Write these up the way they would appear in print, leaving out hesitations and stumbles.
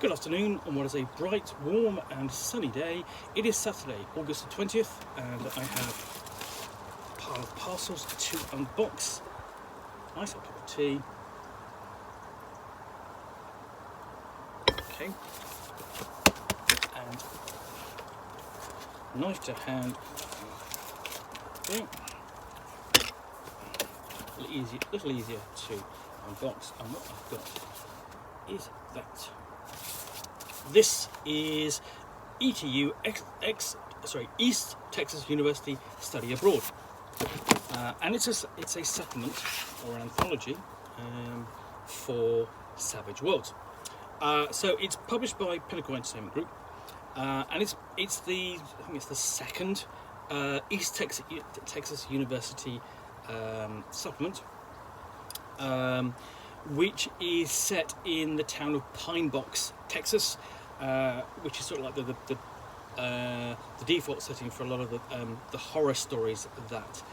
Good afternoon on what is a bright, warm and sunny day. It is Saturday, August the 20th, and I have a pile of parcels to unbox. Nice cup of tea. Okay. And knife to hand. Okay. A little easier to unbox, and what I've got is that. This is ETU, East Texas University Study Abroad, and it's a supplement or an anthology for Savage Worlds. So it's published by Pinnacle Entertainment Group, and I think it's the second East Texas University supplement, which is set in the town of Pine Box, Texas, which is sort of like the default setting for a lot of the horror stories that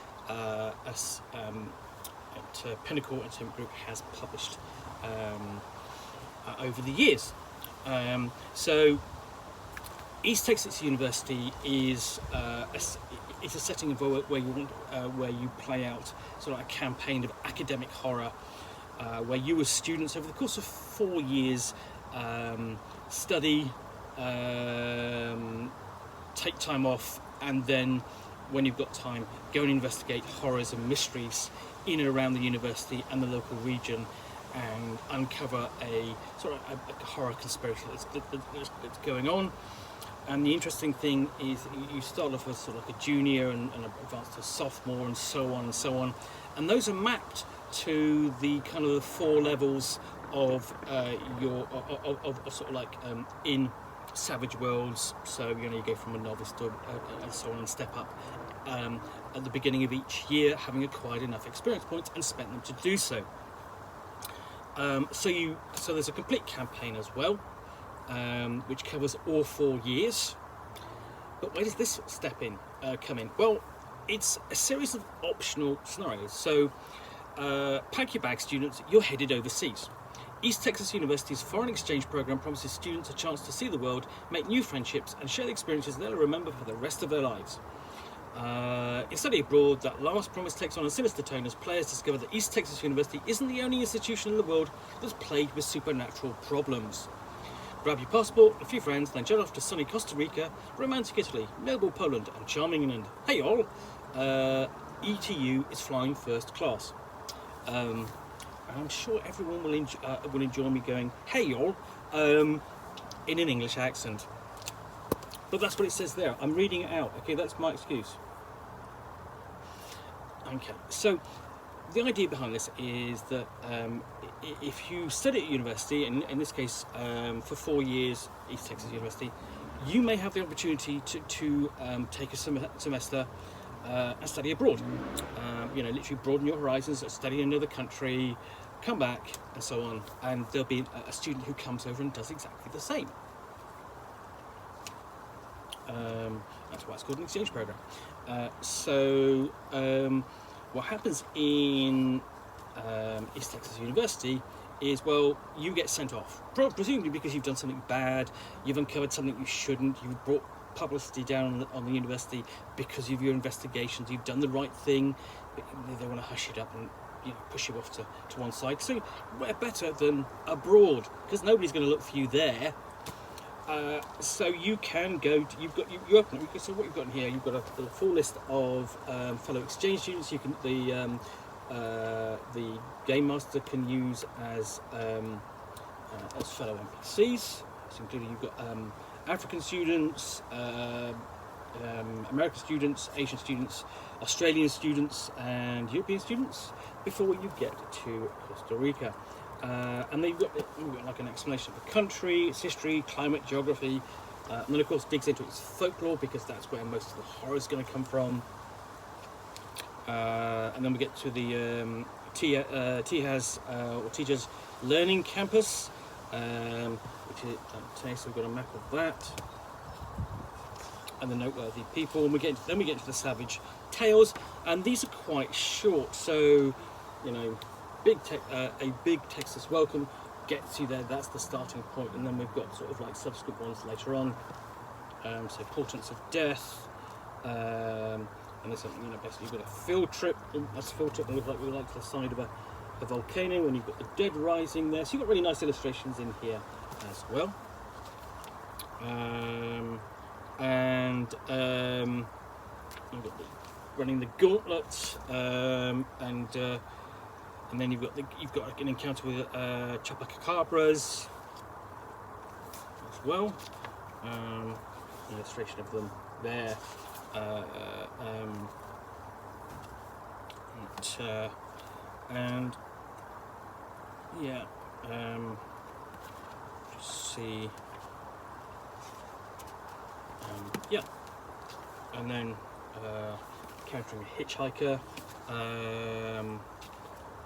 Pinnacle Entertainment Group has published over the years. So East Texas University is it's a setting where you play out sort of a campaign of academic horror, where you as students over the course of 4 years study, take time off, and then when you've got time, go and investigate horrors and mysteries in and around the university and the local region, and uncover a sort of a horror conspiracy that's going on. And the interesting thing is you start off as sort of like a junior and advance to sophomore and so on and so on, and those are mapped to the kind of the 4 levels of sort of like in Savage Worlds. So you go from a novice to and so on, and step up at the beginning of each year, having acquired enough experience points and spent them to do so. So there's a complete campaign as well, which covers all 4 years. But where does this step in come in? Well, it's a series of optional scenarios. So pack your bag, students, you're headed overseas. East Texas University's foreign exchange program promises students a chance to see the world, make new friendships, and share the experiences they'll remember for the rest of their lives. In Study Abroad, that last promise takes on a sinister tone as players discover that East Texas University isn't the only institution in the world that's plagued with supernatural problems. Grab your passport, a few friends, then jet off to sunny Costa Rica, romantic Italy, noble Poland, and charming England. Hey all, ETU is flying first class. I'm sure everyone will enjoy me going, hey y'all, in an English accent. But that's what it says there. I'm reading it out. Okay, that's my excuse. Okay, so the idea behind this is that if you study at university, and in this case for 4 years, East Texas University, you may have the opportunity to take a semester and study abroad. Literally broaden your horizons, study in another country, come back, and so on. And there'll be a student who comes over and does exactly the same. That's why it's called an exchange program. What happens in East Texas University is, well, you get sent off, presumably because you've done something bad, you've uncovered something you shouldn't, you've brought publicity down on the university because of your investigations, you've done the right thing, but they want to hush it up and push you off to one side. So where better than abroad, because nobody's going to look for you there. So you can go to, you open it. So what you've got in here, you've got a full list of fellow exchange students. You can the game master can use as fellow NPCs. So including you've got African students, American students, Asian students, Australian students, and European students before you get to Costa Rica. And then you've got like an explanation of the country, its history, climate, geography, and then of course digs into its folklore, because that's where most of the horror is going to come from. And then we get to the Tejas Learning Campus, which is today, so we've got a map of that, and the noteworthy people. And then we get into the Savage Tales, and these are quite short, so a big Texas welcome, gets you there. That's the starting point, and then we've got sort of like subsequent ones later on. So Portents of Death, and there's something, you know, basically you've got a field trip. That's a field trip, and we like to the side of a volcano, and you've got the dead rising there. So you've got really nice illustrations in here as well. You've got running the gauntlet, and then you've got an encounter with chupacabras as well. Illustration of them there. And yeah, just see. Yeah, and then encountering a hitchhiker,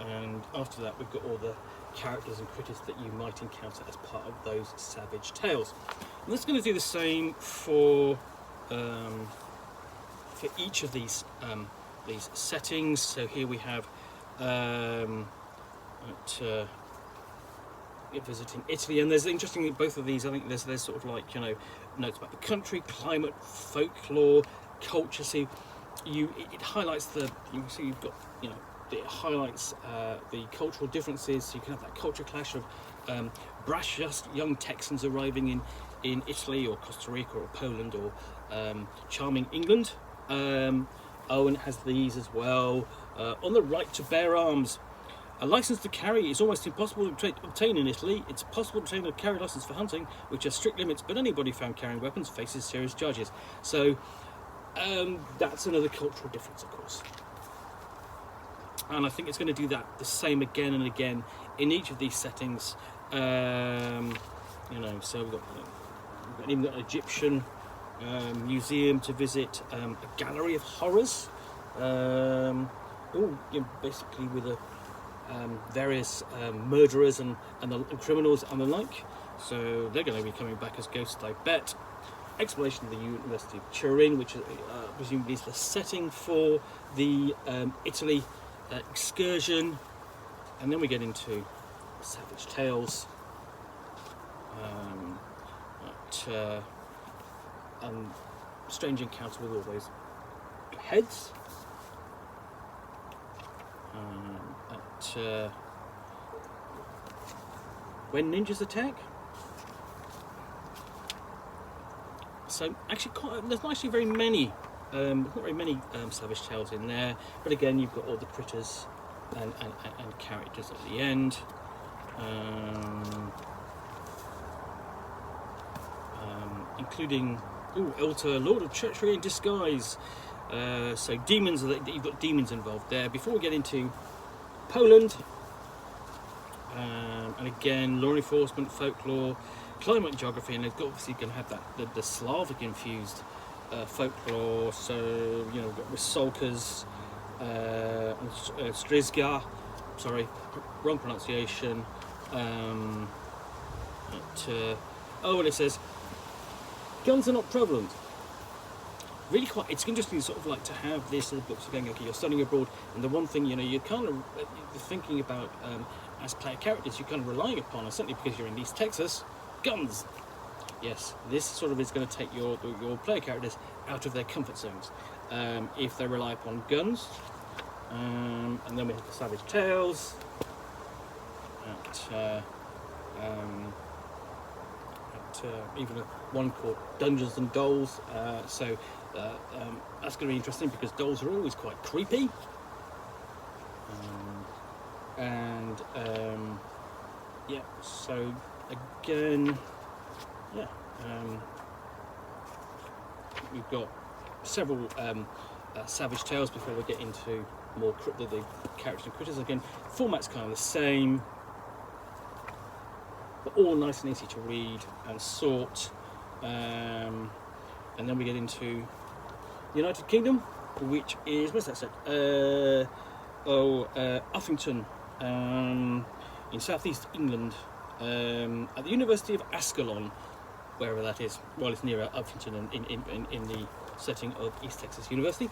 and after that we've got all the characters and critters that you might encounter as part of those Savage Tales. And that's going to do the same for each of these settings. So here we have visiting Italy, and there's interesting in both of these. I think there's sort of like, you know, notes about the country, climate, folklore, culture. So it highlights the, you see you've got, you know, it highlights the cultural differences. So you can have that culture clash of brash young Texans arriving in Italy or Costa Rica or Poland or charming England. And it has these as well. On the right to bear arms. A license to carry is almost impossible to obtain in Italy. It's possible to obtain a carry license for hunting, which has strict limits, but anybody found carrying weapons faces serious charges. So that's another cultural difference, of course. And I think it's going to do that the same again and again in each of these settings. You know, so we've even got an Egyptian museum to visit, a gallery of horrors. Basically with various murderers and criminals and the like. So they're going to be coming back as ghosts, I bet. Exploration of the University of Turin, which presumably is the setting for the Italy excursion. And then we get into Savage Tales. Strange encounter with all those heads. When ninjas attack. So actually, there's not actually very many. Not very many Savage Tales in there, but again, you've got all the critters and characters at the end. Including Elter, Lord of Treachery in disguise. So demons, you've got demons involved there. Before we get into Poland, and again, law enforcement, folklore, climate and geography, and obviously going to have that the Slavic infused folklore. So you know, we've got Rysolkas, Strizga, sorry, wrong pronunciation. And it says guns are not prevalent. Really quite, it's interesting sort of like to have this sort of books going, okay, you're studying abroad, and the one thing, you know, you're kind of thinking about as player characters, you're kind of relying upon, and certainly because you're in East Texas, guns. Yes, this sort of is going to take your player characters out of their comfort zones if they rely upon guns. And then we have the Savage Tales. Even one called Dungeons and Dolls. So that's going to be interesting because dolls are always quite creepy. So again, we've got several Savage Tales before we get into more the characters and critters. Again, format's kind of the same, but all nice and easy to read and sort. And then we get into United Kingdom, which is, where's that set? Uffington, in southeast England, at the University of Ascalon, wherever that is. Well, it's near Uffington in the setting of East Texas University.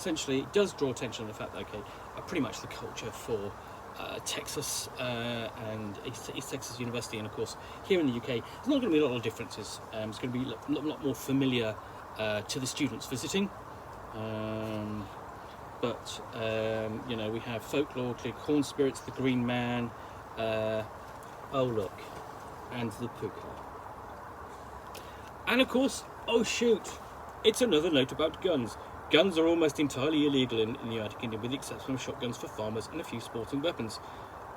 essentially it does draw attention to the fact that pretty much the culture for Texas and East Texas University, and of course here in the UK, there's not going to be a lot of differences. It's going to be a lot more familiar to the students visiting. But we have folklore, corn spirits, the Green Man, oh look, and the Puka. And of course, oh shoot, it's another note about guns. Guns are almost entirely illegal in the United Kingdom, with the exception of shotguns for farmers and a few sporting weapons,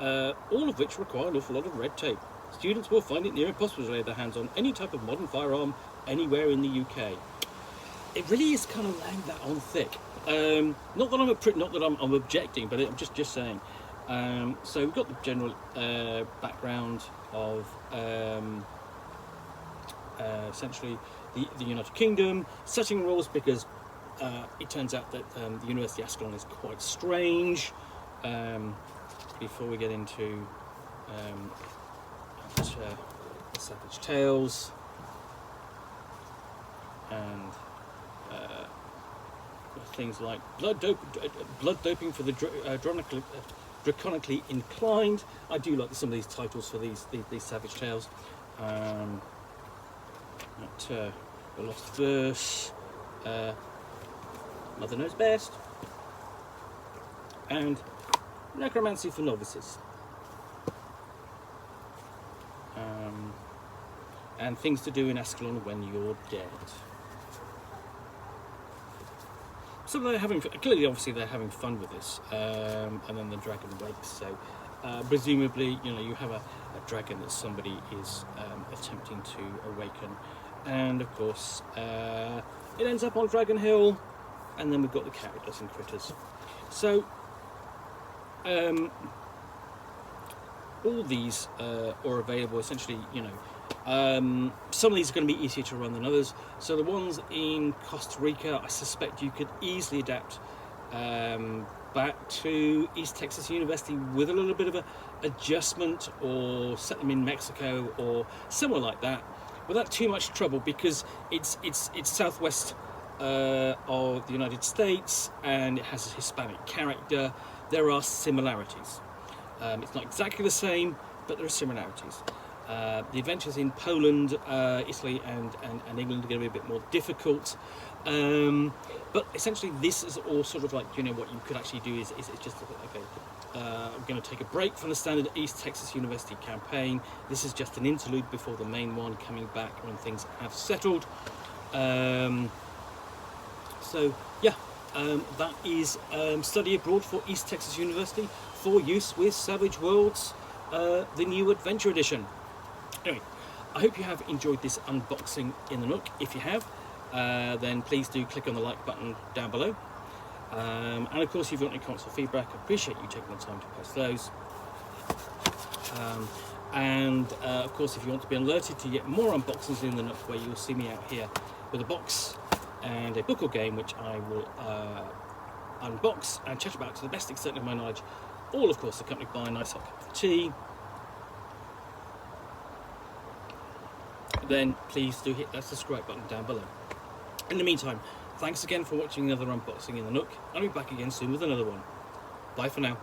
all of which require an awful lot of red tape. Students will find it near impossible to lay their hands on any type of modern firearm anywhere in the UK. It really is kind of laying that on thick. Not that I'm objecting, but I'm just saying. So we've got the general background of essentially the United Kingdom, setting rules, because it turns out that the University of Ascalon is quite strange. Before we get into the Savage Tales and things like blood doping for the draconically inclined. I do like some of these titles for these Savage Tales. The Lost Verse, Mother Knows Best, and Necromancy for Novices, and Things to Do in Ascalon When You're Dead. So they're having, clearly, obviously, they're having fun with this, and then the dragon wakes. So presumably, you have a dragon that somebody is attempting to awaken, and of course, it ends up on Dragon Hill, and then we've got the characters and critters. So all these are available essentially. Some of these are going to be easier to run than others. So the ones in Costa Rica, I suspect you could easily adapt back to East Texas University with a little bit of a adjustment, or set them in Mexico or somewhere like that, without too much trouble, because it's southwest of the United States, and it has a Hispanic character. There are similarities. It's not exactly the same, but there are similarities. The adventures in Poland, Italy, and England are going to be a bit more difficult. But essentially, this is all sort of like, what you could actually do is just, I'm going to take a break from the standard East Texas University campaign. This is just an interlude before the main one, coming back when things have settled. That is Study Abroad for East Texas University for use with Savage Worlds, the new Adventure Edition. Anyway, I hope you have enjoyed this unboxing in the Nook. If you have, then please do click on the like button down below. And of course, if you've got any comments or feedback, I appreciate you taking the time to post those. Of course, if you want to be alerted to yet more unboxings in the Nook, where you'll see me out here with a box and a book or game, which I will unbox and chat about to the best extent of my knowledge, all of course accompanied by a nice hot cup of tea, then please do hit that subscribe button down below. In the meantime, thanks again for watching another unboxing in the Nook. I'll be back again soon with another one. Bye for now.